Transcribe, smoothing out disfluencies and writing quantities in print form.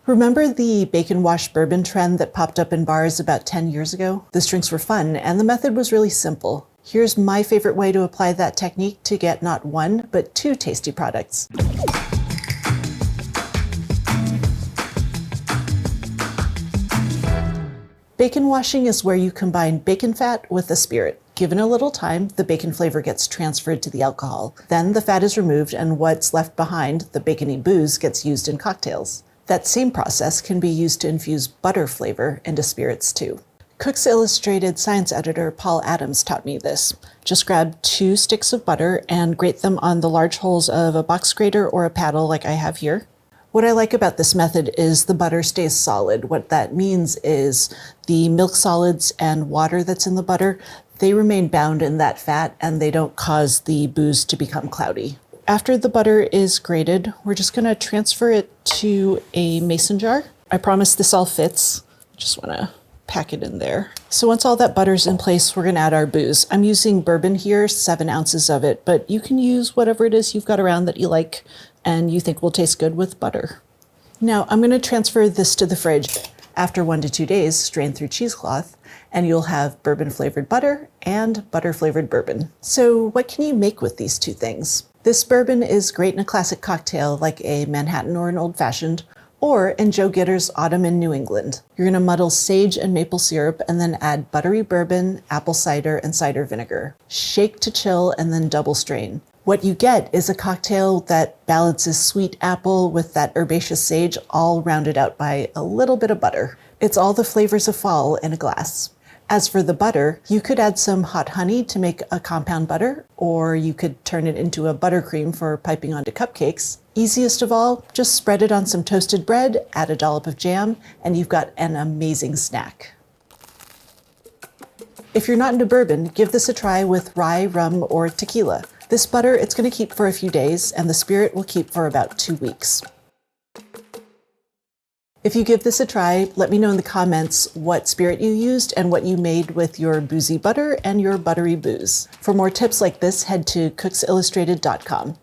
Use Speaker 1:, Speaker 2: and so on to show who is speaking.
Speaker 1: Remember the bacon wash bourbon trend that popped up in bars about 10 years ago? Those drinks were fun, and the method was really simple. Here's my favorite way to apply that technique to get not one, but two tasty products. Bacon washing is where you combine bacon fat with a spirit. Given a little time, the bacon flavor gets transferred to the alcohol. Then the fat is removed, and what's left behind, the bacony booze, gets used in cocktails. That same process can be used to infuse butter flavor into spirits too. Cook's Illustrated science editor Paul Adams taught me this. Just grab 2 sticks of butter and grate them on the large holes of a box grater or a paddle like I have here. What I like about this method is the butter stays solid. What that means is the milk solids and water that's in the butter, they remain bound in that fat and they don't cause the booze to become cloudy. After the butter is grated, we're just going to transfer it to a mason jar. I promise this all fits. Just want to pack it in there. So once all that butter's in place, we're going to add our booze. I'm using bourbon here, 7 ounces of it, but you can use whatever it is you've got around that you like and you think will taste good with butter. Now I'm going to transfer this to the fridge. After 1 to 2 days, strain through cheesecloth, and you'll have bourbon flavored butter and butter flavored bourbon. So what can you make with these 2 things? This bourbon is great in a classic cocktail like a Manhattan or an old fashioned, or in Joe Gitter's Autumn in New England. You're going to muddle sage and maple syrup and then add buttery bourbon, apple cider, and cider vinegar. Shake to chill and then double strain. What you get is a cocktail that balances sweet apple with that herbaceous sage, all rounded out by a little bit of butter. It's all the flavors of fall in a glass. As for the butter, you could add some hot honey to make a compound butter, or you could turn it into a buttercream for piping onto cupcakes. Easiest of all, just spread it on some toasted bread, add a dollop of jam, and you've got an amazing snack. If you're not into bourbon, give this a try with rye, rum, or tequila. This butter, it's going to keep for a few days, and the spirit will keep for about 2 weeks. If you give this a try, let me know in the comments what spirit you used and what you made with your boozy butter and your buttery booze. For more tips like this, head to cooksillustrated.com.